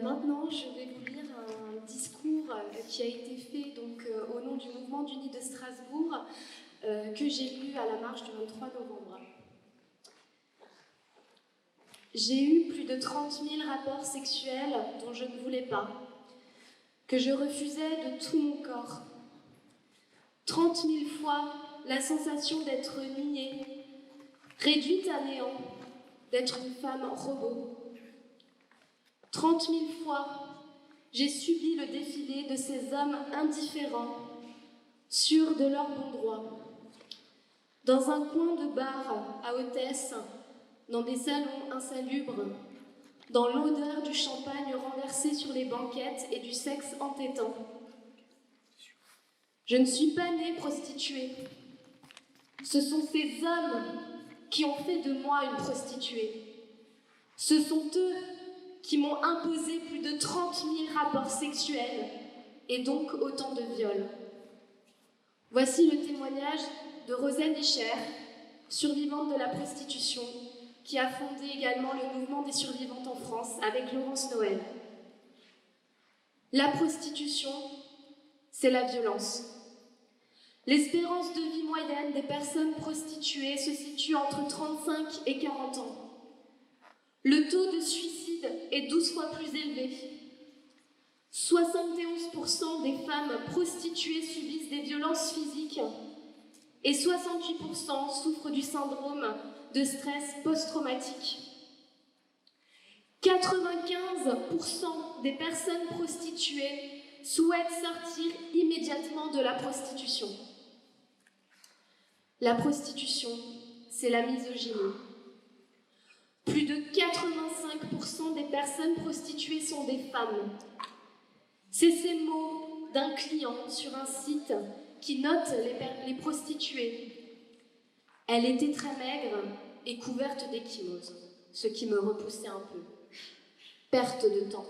Maintenant, je vais vous lire un discours qui a été fait donc, au nom du Mouvement d'Unis de Strasbourg, que j'ai lu à la marche du 23 novembre. J'ai eu plus de 30 000 rapports sexuels dont je ne voulais pas, que je refusais de tout mon corps. 30 000 fois la sensation d'être niée, réduite à néant, d'être une femme robot. 30 000 fois, j'ai subi le défilé de ces hommes indifférents, sûrs de leur bon droit. Dans un coin de bar à hôtesse, dans des salons insalubres, dans l'odeur du champagne renversé sur les banquettes et du sexe entêtant. Je ne suis pas née prostituée. Ce sont ces hommes qui ont fait de moi une prostituée. Ce sont eux qui m'ont imposé plus de 30 000 rapports sexuels et donc autant de viols. Voici le témoignage de Rosanne Ischer, survivante de la prostitution, qui a fondé également le mouvement des survivantes en France avec Laurence Noël. La prostitution, c'est la violence. L'espérance de vie moyenne des personnes prostituées se situe entre 35 et 40 ans. Le taux de suicide est 12 fois plus élevé. 71% des femmes prostituées subissent des violences physiques et 68% souffrent du syndrome de stress post-traumatique. 95% des personnes prostituées souhaitent sortir immédiatement de la prostitution. La prostitution, c'est la misogynie. Plus de 85% des personnes prostituées sont des femmes. C'est ces mots d'un client sur un site qui note les prostituées. Elle était très maigre et couverte d'échymose, ce qui me repoussait un peu. Perte de temps.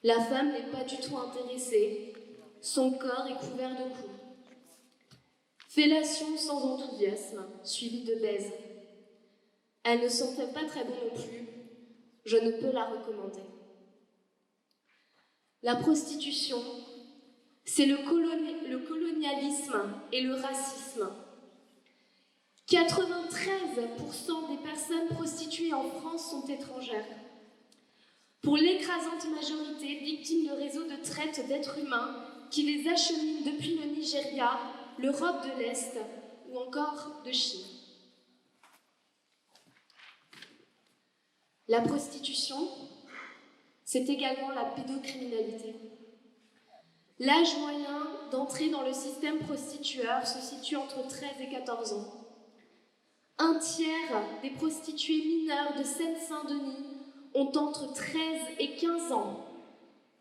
La femme n'est pas du tout intéressée, son corps est couvert de coups. Fellation sans enthousiasme, suivie de baise. Elle ne sentait pas très bon non plus, je ne peux la recommander. La prostitution, c'est le colonialisme et le racisme. 93% des personnes prostituées en France sont étrangères. Pour l'écrasante majorité, victimes de réseaux de traite d'êtres humains qui les acheminent depuis le Nigeria, l'Europe de l'Est ou encore de Chine. La prostitution, c'est également la pédocriminalité. L'âge moyen d'entrer dans le système prostitueur se situe entre 13 et 14 ans. Un tiers des prostituées mineures de Seine-Saint-Denis ont entre 13 et 15 ans.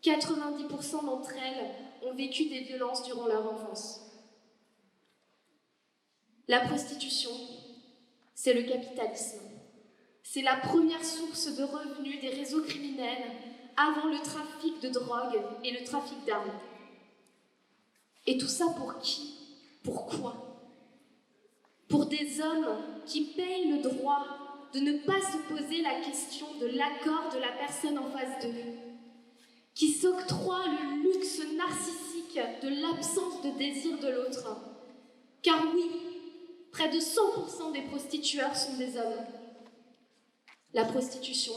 90% d'entre elles ont vécu des violences durant leur enfance. La prostitution, c'est le capitalisme. C'est la première source de revenus des réseaux criminels avant le trafic de drogue et le trafic d'armes. Et tout ça pour qui? Pourquoi? Pour des hommes qui payent le droit de ne pas se poser la question de l'accord de la personne en face d'eux, qui s'octroient le luxe narcissique de l'absence de désir de l'autre. Car oui, près de 100% des prostitueurs sont des hommes. La prostitution,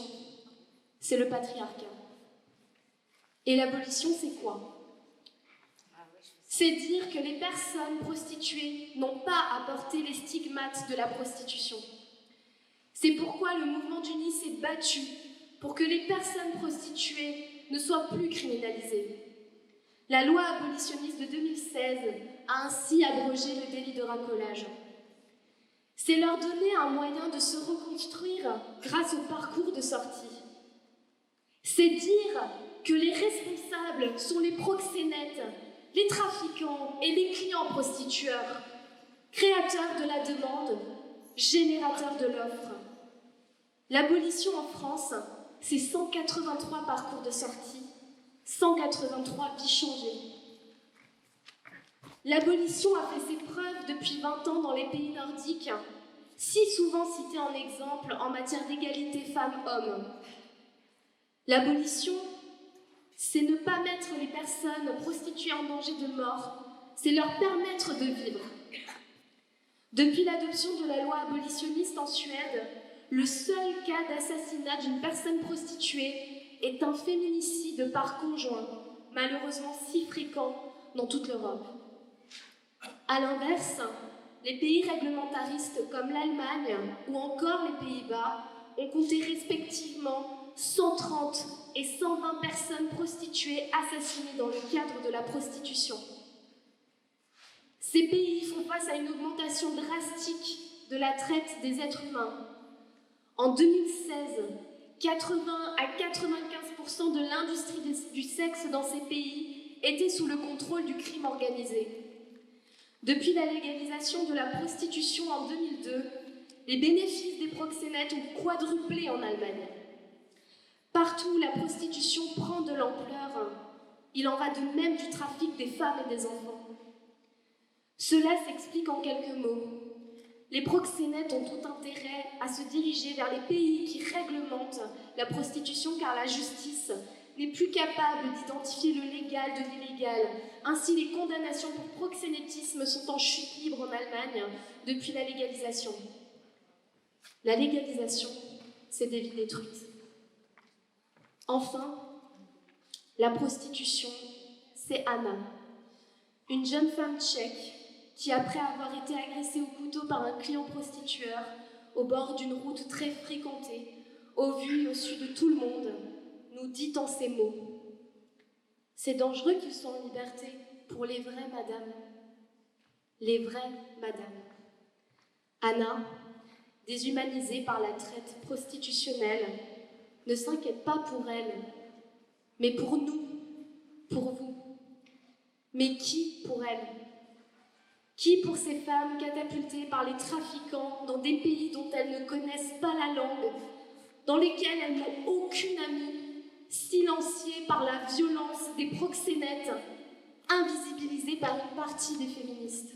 c'est le patriarcat. Et l'abolition, c'est quoi? C'est dire que les personnes prostituées n'ont pas à porter les stigmates de la prostitution. C'est pourquoi le mouvement d'Uni s'est battu pour que les personnes prostituées ne soient plus criminalisées. La loi abolitionniste de 2016 a ainsi abrogé le délit de racolage. C'est leur donner un moyen de se reconstruire grâce au parcours de sortie. C'est dire que les responsables sont les proxénètes, les trafiquants et les clients prostitueurs, créateurs de la demande, générateurs de l'offre. L'abolition en France, c'est 183 parcours de sortie, 183 vies changées. L'abolition a fait ses preuves depuis 20 ans dans les pays nordiques, si souvent cités en exemple en matière d'égalité femmes-hommes. L'abolition, c'est ne pas mettre les personnes prostituées en danger de mort, c'est leur permettre de vivre. Depuis l'adoption de la loi abolitionniste en Suède, le seul cas d'assassinat d'une personne prostituée est un féminicide par conjoint, malheureusement si fréquent dans toute l'Europe. À l'inverse, les pays réglementaristes comme l'Allemagne ou encore les Pays-Bas ont compté respectivement 130 et 120 personnes prostituées assassinées dans le cadre de la prostitution. Ces pays font face à une augmentation drastique de la traite des êtres humains. En 2016, 80 à 95% de l'industrie du sexe dans ces pays était sous le contrôle du crime organisé. Depuis la légalisation de la prostitution en 2002, les bénéfices des proxénètes ont quadruplé en Allemagne. Partout où la prostitution prend de l'ampleur, il en va de même du trafic des femmes et des enfants. Cela s'explique en quelques mots. Les proxénètes ont tout intérêt à se diriger vers les pays qui réglementent la prostitution car la justice n'est plus capable d'identifier le légal de l'illégal. Ainsi, les condamnations pour proxénétisme sont en chute libre en Allemagne depuis la légalisation. La légalisation, c'est des vies détruites. Enfin, la prostitution, c'est Anna, une jeune femme tchèque qui, après avoir été agressée au couteau par un client prostitueur au bord d'une route très fréquentée, au vu et au su de tout le monde, nous dit en ces mots: « C'est dangereux qu'ils soient en liberté pour les vraies madames. Les vraies madames. » Anna, déshumanisée par la traite prostitutionnelle, ne s'inquiète pas pour elle, mais pour nous, pour vous. Mais qui pour elle? Qui pour ces femmes catapultées par les trafiquants dans des pays dont elles ne connaissent pas la langue, dans lesquels elles n'ont aucune amie, silenciées par la violence des proxénètes, invisibilisées par une partie des féministes?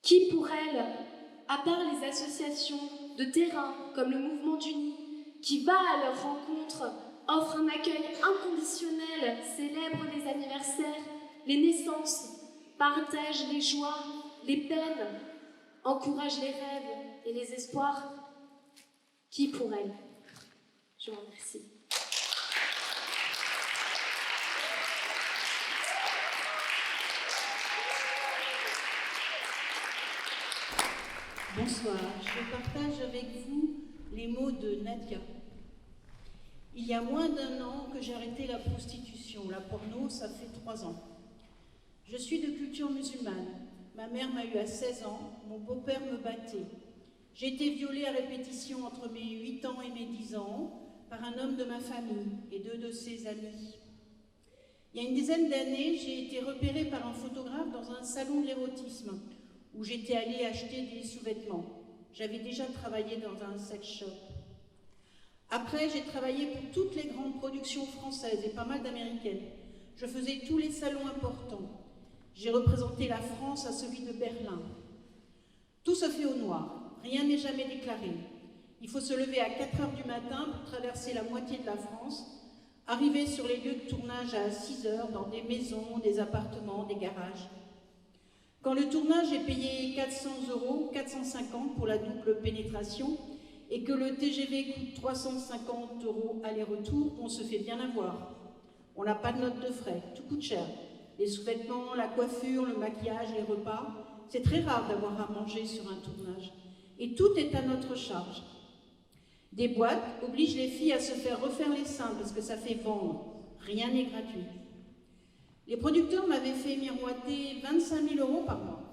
Qui pour elles, à part les associations de terrain comme le Mouvement d'Uni, qui va à leur rencontre, offre un accueil inconditionnel, célèbre les anniversaires, les naissances, partage les joies, les peines, encourage les rêves et les espoirs? Qui pour elles? Je vous remercie. Bonsoir, je partage avec vous les mots de Nadia. Il y a moins d'1 an que j'ai arrêté la prostitution. La porno, ça fait 3 ans. Je suis de culture musulmane. Ma mère m'a eu à 16 ans, mon beau-père me battait. J'ai été violée à répétition entre mes 8 ans et mes 10 ans par un homme de ma famille et 2 de ses amis. Il y a une dizaine d'années, j'ai été repérée par un photographe dans un salon de l'érotisme où j'étais allée acheter des sous-vêtements. J'avais déjà travaillé dans un sex shop. Après, j'ai travaillé pour toutes les grandes productions françaises et pas mal d'américaines. Je faisais tous les salons importants. J'ai représenté la France à celui de Berlin. Tout se fait au noir, rien n'est jamais déclaré. Il faut se lever à 4 heures du matin pour traverser la moitié de la France, arriver sur les lieux de tournage à 6 heures dans des maisons, des appartements, des garages. Quand le tournage est payé 400 €, 450 pour la double pénétration, et que le TGV coûte 350 € aller-retour, on se fait bien avoir. On n'a pas de note de frais, tout coûte cher. Les sous-vêtements, la coiffure, le maquillage, les repas, c'est très rare d'avoir à manger sur un tournage. Et tout est à notre charge. Des boîtes obligent les filles à se faire refaire les seins parce que ça fait vendre. Rien n'est gratuit. Les producteurs m'avaient fait miroiter 25 000 € par mois.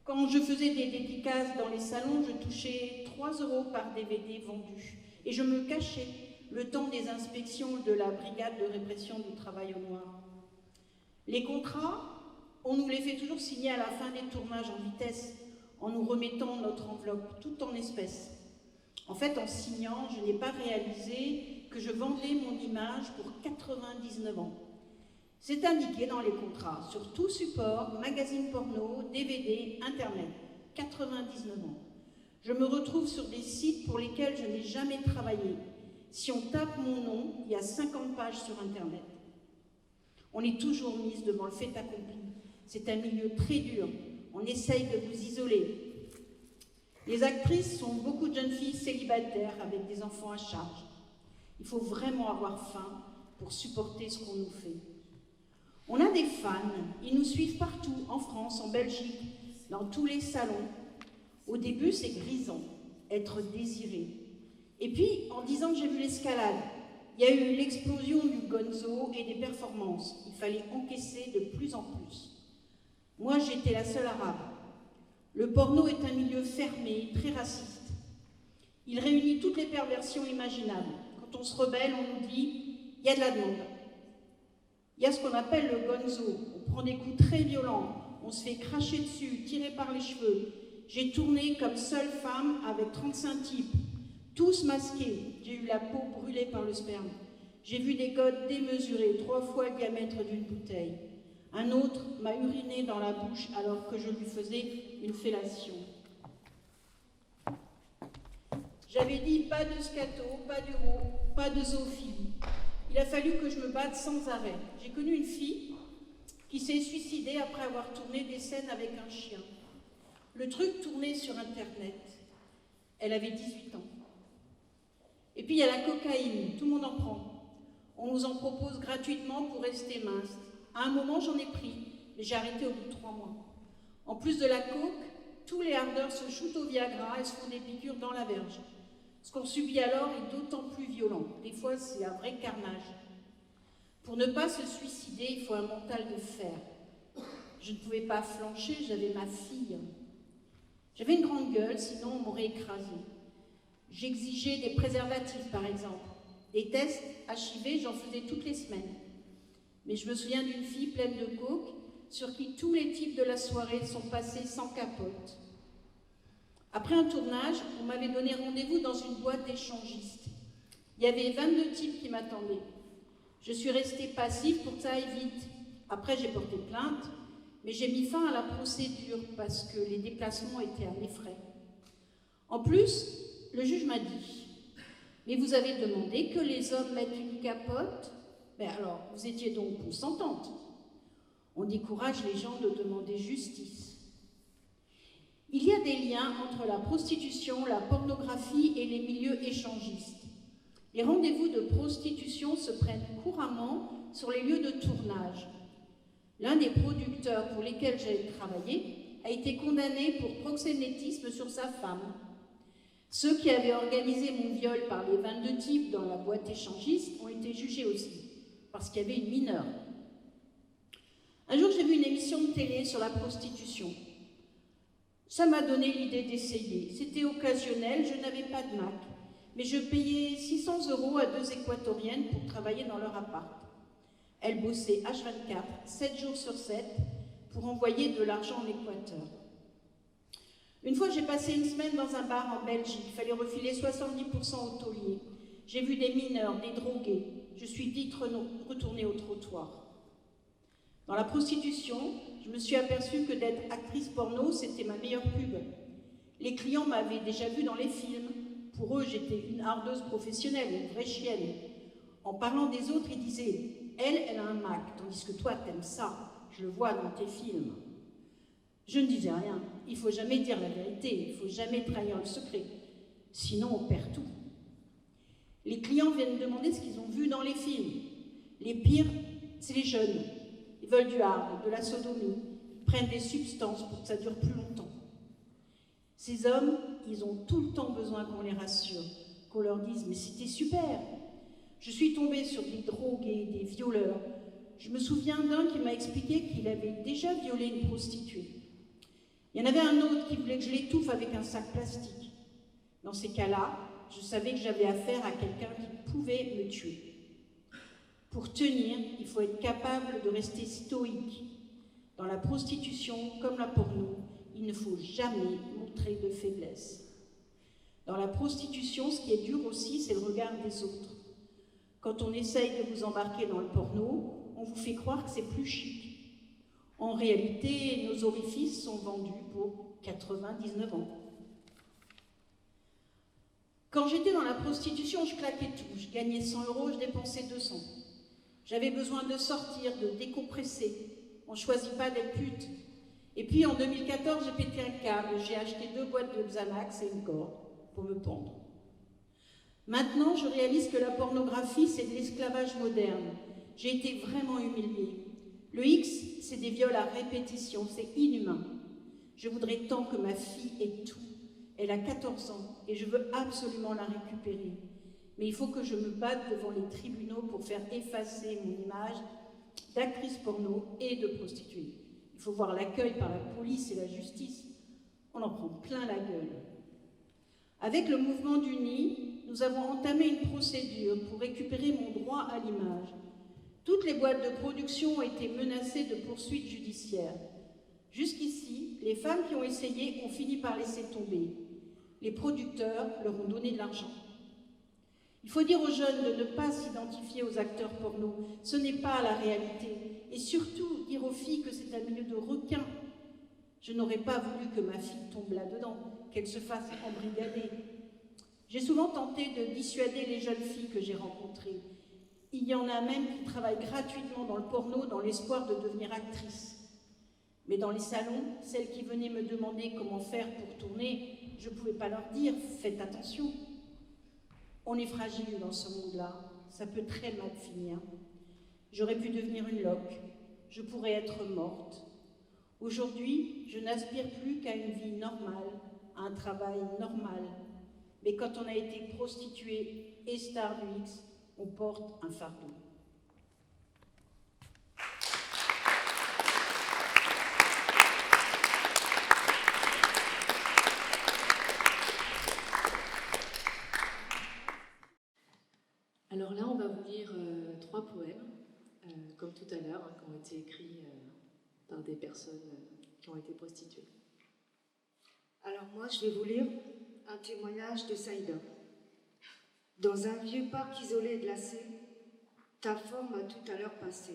Quand je faisais des dédicaces dans les salons, je touchais 3 € par DVD vendu. Et je me cachais le temps des inspections de la brigade de répression du travail au noir. Les contrats, on nous les fait toujours signer à la fin des tournages en vitesse, en nous remettant notre enveloppe, tout en espèces. En fait, en signant, je n'ai pas réalisé que je vendais mon image pour 99 ans. C'est indiqué dans les contrats, sur tout support, magazine porno, DVD, Internet. 99 ans. Je me retrouve sur des sites pour lesquels je n'ai jamais travaillé. Si on tape mon nom, il y a 50 pages sur Internet. On est toujours mise devant le fait accompli. C'est un milieu très dur. On essaye de vous isoler. Les actrices sont beaucoup de jeunes filles célibataires avec des enfants à charge. Il faut vraiment avoir faim pour supporter ce qu'on nous fait. On a des fans, ils nous suivent partout, en France, en Belgique, dans tous les salons. Au début, c'est grisant, être désiré. Et puis, en 10 ans que j'ai vu l'escalade, il y a eu l'explosion du gonzo et des performances. Il fallait encaisser de plus en plus. Moi, j'étais la seule arabe. Le porno est un milieu fermé, très raciste. Il réunit toutes les perversions imaginables. Quand on se rebelle, on nous dit « il y a de la demande ». Il y a ce qu'on appelle le gonzo. On prend des coups très violents, on se fait cracher dessus, tirer par les cheveux. J'ai tourné comme seule femme avec 35 types, tous masqués. J'ai eu la peau brûlée par le sperme. J'ai vu des godes démesurés, 3 fois le diamètre d'une bouteille. Un autre m'a uriné dans la bouche alors que je lui faisais une fellation. J'avais dit pas de scato, pas d'uro, pas de zoophilie. Il a fallu que je me batte sans arrêt. J'ai connu une fille qui s'est suicidée après avoir tourné des scènes avec un chien. Le truc tournait sur Internet. Elle avait 18 ans. Et puis il y a la cocaïne, tout le monde en prend. On nous en propose gratuitement pour rester mince. À un moment, j'en ai pris, mais j'ai arrêté au bout de 3 mois. En plus de la coke, tous les hardeurs se shootent au Viagra et se font des piqûres dans la verge. Ce qu'on subit alors est d'autant plus violent. Des fois, c'est un vrai carnage. Pour ne pas se suicider, il faut un mental de fer. Je ne pouvais pas flancher, j'avais ma fille. J'avais une grande gueule, sinon on m'aurait écrasée. J'exigeais des préservatifs, par exemple. Des tests HIV, j'en faisais toutes les semaines. Mais je me souviens d'une fille pleine de coke, sur qui tous les types de la soirée sont passés sans capote. Après un tournage, on m'avait donné rendez-vous dans une boîte d'échangistes. Il y avait 22 types qui m'attendaient. Je suis restée passive pour que ça aille vite. Après, j'ai porté plainte, mais j'ai mis fin à la procédure parce que les déplacements étaient à mes frais. En plus, le juge m'a dit « Mais vous avez demandé que les hommes mettent une capote ? Ben alors, vous étiez donc consentante. » On décourage les gens de demander justice. Il y a des liens entre la prostitution, la pornographie et les milieux échangistes. Les rendez-vous de prostitution se prennent couramment sur les lieux de tournage. L'un des producteurs pour lesquels j'ai travaillé a été condamné pour proxénétisme sur sa femme. Ceux qui avaient organisé mon viol par les 22 types dans la boîte échangiste ont été jugés aussi, parce qu'il y avait une mineure. Un jour, j'ai vu une émission de télé sur la prostitution. Ça m'a donné l'idée d'essayer. C'était occasionnel, je n'avais pas de Mac, mais je payais 600 € à 2 équatoriennes pour travailler dans leur appart. Elles bossaient H24, 7 jours sur 7, pour envoyer de l'argent en Équateur. Une fois, j'ai passé une semaine dans un bar en Belgique. Il fallait refiler 70% au taulier. J'ai vu des mineurs, des drogués. Je suis vite retournée au trottoir. Dans la prostitution, je me suis aperçue que d'être actrice porno, c'était ma meilleure pub. Les clients m'avaient déjà vue dans les films. Pour eux, j'étais une hardeuse professionnelle, une vraie chienne. En parlant des autres, ils disaient « Elle a un Mac, tandis que toi, t'aimes ça. Je le vois dans tes films. » Je ne disais rien. Il ne faut jamais dire la vérité, il ne faut jamais trahir le secret. Sinon, on perd tout. Les clients viennent demander ce qu'ils ont vu dans les films. Les pires, c'est les jeunes. Ils veulent du hard, de la sodomie, ils prennent des substances pour que ça dure plus longtemps. Ces hommes, ils ont tout le temps besoin qu'on les rassure, qu'on leur dise « mais c'était super ! Je suis tombée sur des drogués, des violeurs. Je me souviens d'un qui m'a expliqué qu'il avait déjà violé une prostituée. Il y en avait un autre qui voulait que je l'étouffe avec un sac plastique. Dans ces cas-là, je savais que j'avais affaire à quelqu'un qui pouvait me tuer. Pour tenir, il faut être capable de rester stoïque. Dans la prostitution, comme la porno, il ne faut jamais montrer de faiblesse. Dans la prostitution, ce qui est dur aussi, c'est le regard des autres. Quand on essaye de vous embarquer dans le porno, on vous fait croire que c'est plus chic. En réalité, nos orifices sont vendus pour 99 ans. Quand j'étais dans la prostitution, je claquais tout. Je gagnais 100 €, je dépensais 200. J'avais besoin de sortir, de décompresser. On ne choisit pas d'être pute. Et puis en 2014, j'ai pété un câble. J'ai acheté 2 boîtes de Xanax et une corde pour me pendre. Maintenant, je réalise que la pornographie, c'est de l'esclavage moderne. J'ai été vraiment humiliée. Le X, c'est des viols à répétition, c'est inhumain. Je voudrais tant que ma fille ait tout. Elle a 14 ans et je veux absolument la récupérer. Mais il faut que je me batte devant les tribunaux pour faire effacer mon image d'actrice porno et de prostituée. Il faut voir l'accueil par la police et la justice. On en prend plein la gueule. Avec le mouvement du Nid, nous avons entamé une procédure pour récupérer mon droit à l'image. Toutes les boîtes de production ont été menacées de poursuites judiciaires. Jusqu'ici, les femmes qui ont essayé ont fini par laisser tomber. Les producteurs leur ont donné de l'argent. Il faut dire aux jeunes de ne pas s'identifier aux acteurs porno. Ce n'est pas la réalité. Et surtout, dire aux filles que c'est un milieu de requins. Je n'aurais pas voulu que ma fille tombe là-dedans, qu'elle se fasse embrigader. J'ai souvent tenté de dissuader les jeunes filles que j'ai rencontrées. Il y en a même qui travaillent gratuitement dans le porno dans l'espoir de devenir actrices. Mais dans les salons, celles qui venaient me demander comment faire pour tourner, je ne pouvais pas leur dire « faites attention ». On est fragile dans ce monde-là, ça peut très mal finir. J'aurais pu devenir une loque, je pourrais être morte. Aujourd'hui, je n'aspire plus qu'à une vie normale, à un travail normal. Mais quand on a été prostituée et star du X, on porte un fardeau. Alors là, on va vous lire 3 poèmes, comme tout à l'heure, qui ont été écrits par des personnes qui ont été prostituées. Alors moi, je vais vous lire un témoignage de Saïda. Dans un vieux parc isolé et glacé, ta forme a tout à l'heure passé.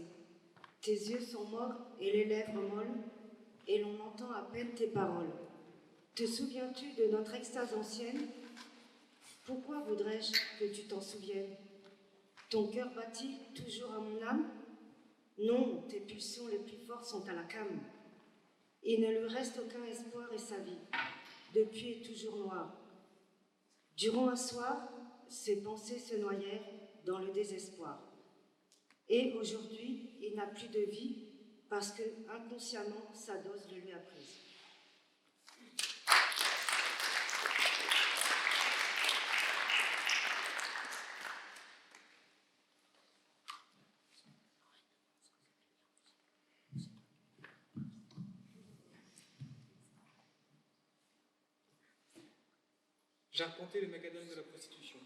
Tes yeux sont morts et les lèvres molles, et l'on entend à peine tes paroles. Te souviens-tu de notre extase ancienne? Pourquoi voudrais-je que tu t'en souviennes? Ton cœur bat-il toujours à mon âme? Non, tes pulsions les plus fortes sont à la came. Il ne lui reste aucun espoir et sa vie, depuis, est toujours noire. Durant un soir, ses pensées se noyèrent dans le désespoir. Et aujourd'hui, il n'a plus de vie parce que, inconsciemment, sa dose le lui a prise. J'arpentais le macadam de la prostitution.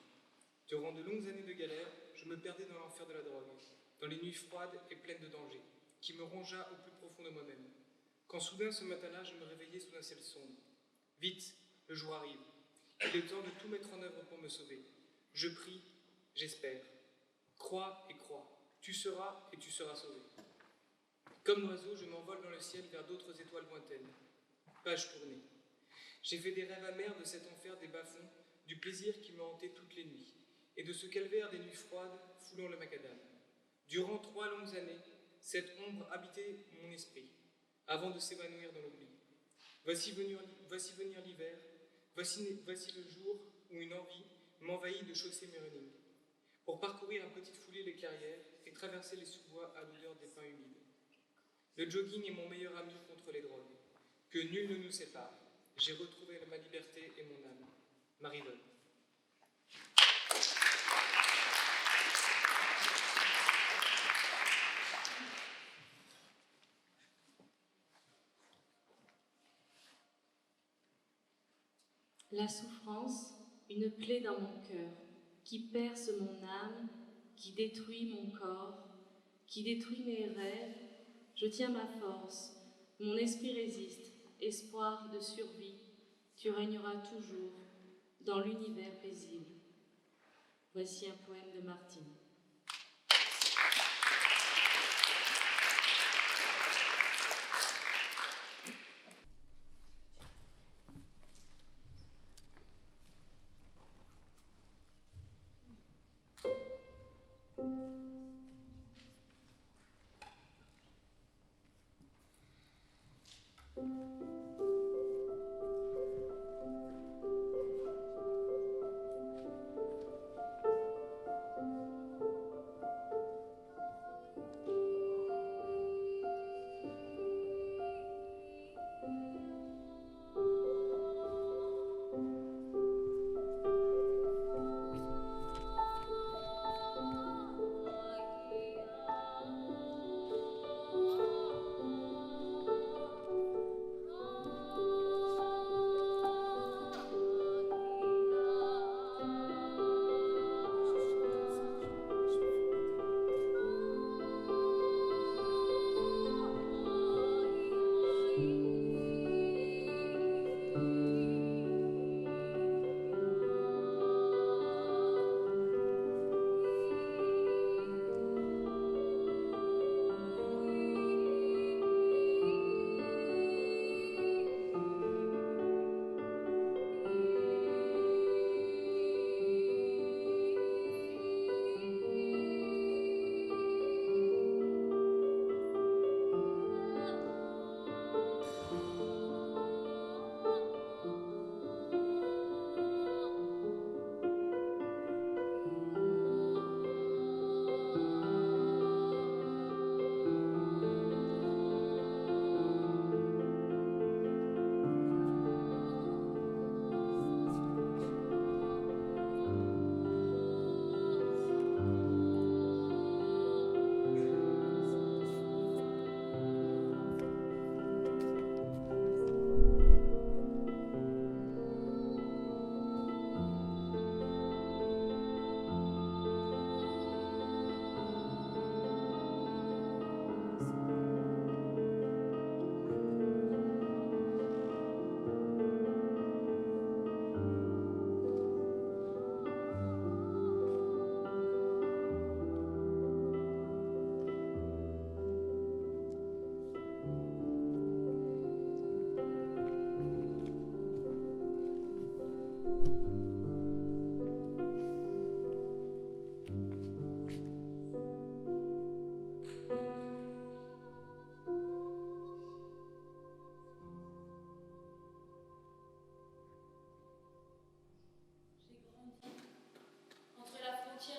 Durant de longues années de galère, je me perdais dans l'enfer de la drogue, dans les nuits froides et pleines de dangers, qui me rongea au plus profond de moi-même. Quand soudain, ce matin-là, je me réveillais sous un ciel sombre. Vite, le jour arrive. Il est temps de tout mettre en œuvre pour me sauver. Je prie, j'espère. Crois et crois. Tu seras et tu seras sauvé. Comme l'oiseau, je m'envole dans le ciel vers d'autres étoiles lointaines. Page tournée. J'ai fait des rêves amers de cet enfer des bas-fonds, du plaisir qui me hantait toutes les nuits, et de ce calvaire des nuits froides foulant le macadam. Durant 3 longues années, cette ombre habitait mon esprit, avant de s'évanouir dans l'oubli. Voici venir l'hiver, voici le jour où une envie m'envahit de chausser mes running, pour parcourir à petite foulée les clairières et traverser les sous-bois à l'odeur des pins humides. Le jogging est mon meilleur ami contre les drogues. Que nul ne nous sépare. J'ai retrouvé ma liberté et mon âme. Marivonne. La souffrance, une plaie dans mon cœur, qui perce mon âme, qui détruit mon corps, qui détruit mes rêves. Je tiens ma force, mon esprit résiste, espoir de survie. Tu régneras toujours dans l'univers paisible. Voici un poème de Martine.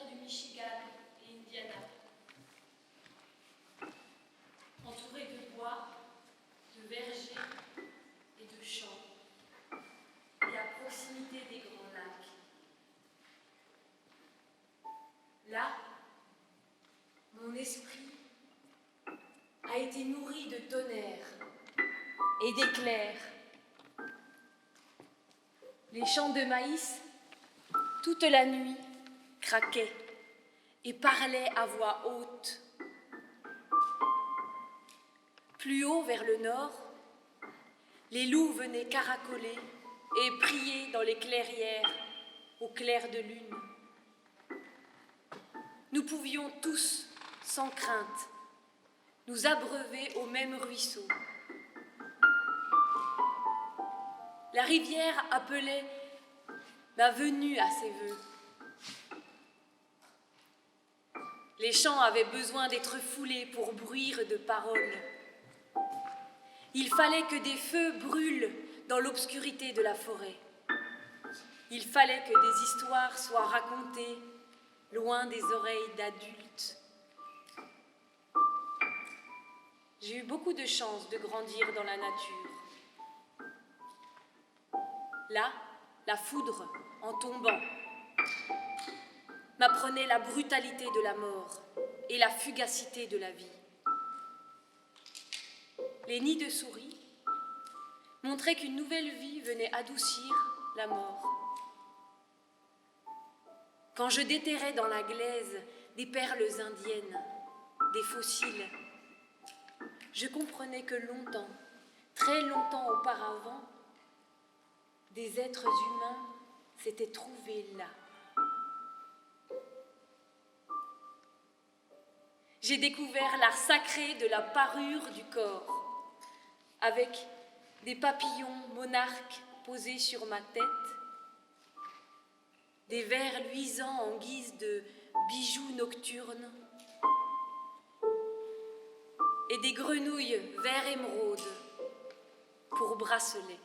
Du Michigan et Indiana, entouré de bois, de vergers et de champs, et à proximité des grands lacs. Là, mon esprit a été nourri de tonnerre et d'éclairs. Les champs de maïs, toute la nuit, craquaient et parlaient à voix haute. Plus haut vers le nord, les loups venaient caracoler et prier dans les clairières au clair de lune. Nous pouvions tous, sans crainte, nous abreuver au même ruisseau. La rivière appelait ma venue à ses vœux. Les champs avaient besoin d'être foulés pour bruire de paroles. Il fallait que des feux brûlent dans l'obscurité de la forêt. Il fallait que des histoires soient racontées loin des oreilles d'adultes. J'ai eu beaucoup de chance de grandir dans la nature. Là, la foudre, en tombant, m'apprenait la brutalité de la mort et la fugacité de la vie. Les nids de souris montraient qu'une nouvelle vie venait adoucir la mort. Quand je déterrais dans la glaise des perles indiennes, des fossiles, je comprenais que longtemps, très longtemps auparavant, des êtres humains s'étaient trouvés là. J'ai découvert l'art sacré de la parure du corps, avec des papillons monarques posés sur ma tête, des vers luisants en guise de bijoux nocturnes et des grenouilles vert émeraude pour bracelets.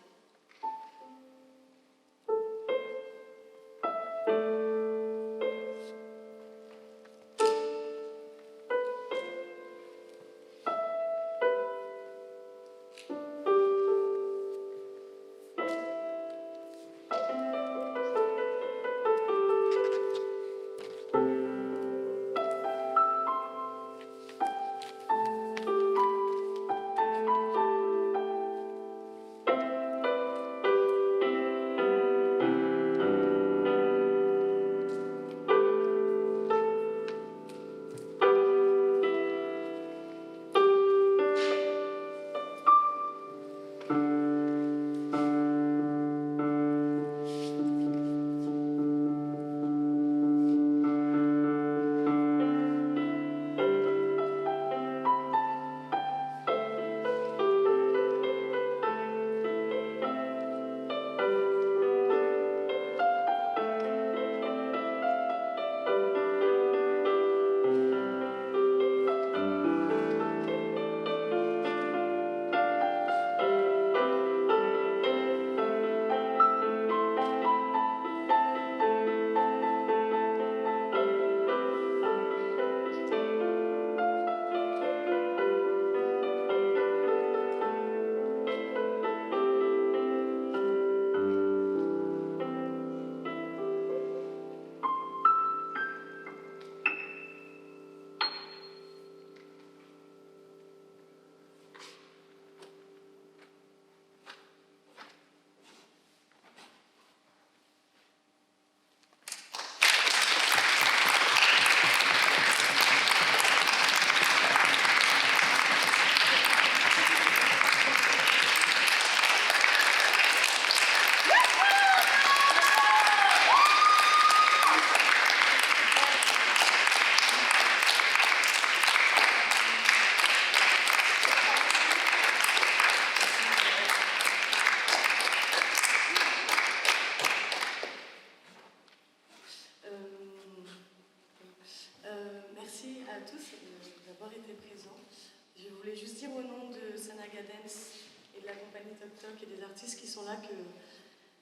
Et des artistes qui sont là que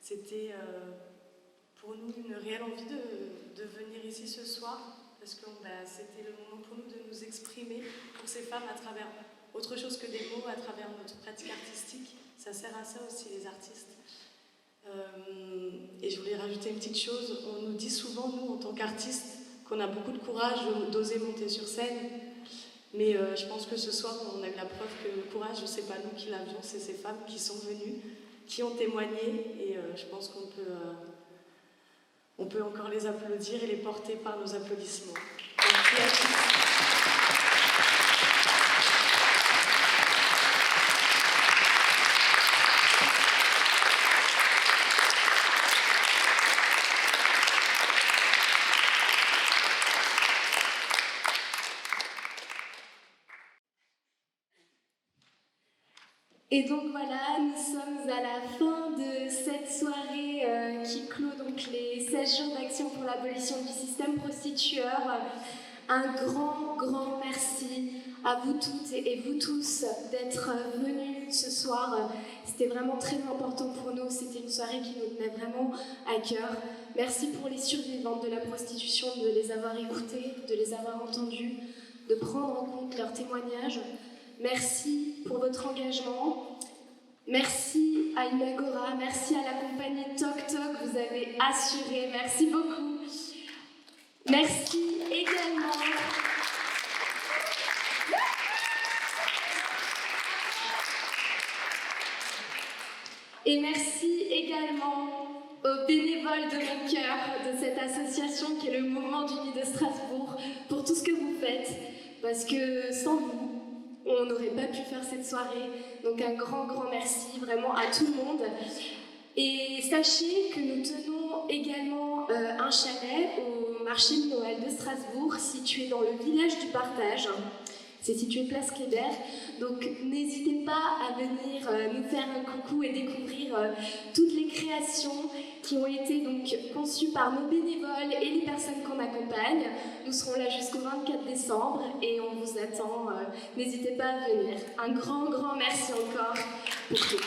c'était pour nous une réelle envie de venir ici ce soir parce que c'était le moment pour nous de nous exprimer pour ces femmes à travers autre chose que des mots, à travers notre pratique artistique. Ça sert à ça aussi les artistes. Et je voulais rajouter une petite chose. On nous dit souvent, nous en tant qu'artistes, qu'on a beaucoup de courage d'oser monter sur scène. Mais je pense que ce soir, on a eu la preuve que le courage, ce n'est pas nous qui l'avions, c'est ces femmes qui sont venues, qui ont témoigné. Et je pense qu'on peut encore les applaudir et les porter par nos applaudissements. Merci à tous. Et donc voilà, nous sommes à la fin de cette soirée qui clôt donc les 16 jours d'action pour l'abolition du système prostitueur. Un grand merci à vous toutes et vous tous d'être venus ce soir. C'était vraiment très important pour nous, c'était une soirée qui nous tenait vraiment à cœur. Merci pour les survivantes de la prostitution, de les avoir écoutées, de les avoir entendues, de prendre en compte leurs témoignages. Merci pour votre engagement. Merci à Imagora, merci à la compagnie Toc Toc, vous avez assuré, merci beaucoup. Merci également. Et merci également aux bénévoles de mon cœur, de cette association qui est le Mouvement du Nid de Strasbourg, pour tout ce que vous faites, parce que sans vous, on n'aurait pas pu faire cette soirée. Donc un grand merci vraiment à tout le monde. Et sachez que nous tenons également un chalet au marché de Noël de Strasbourg, situé dans le village du Partage. C'est situé place Kléber. Donc n'hésitez pas à venir nous faire un coucou et découvrir toutes les créations qui ont été donc conçues par nos bénévoles et les personnes qu'on accompagne. Nous serons là jusqu'au 24 décembre et on vous attend. N'hésitez pas à venir. Un grand merci encore pour tout.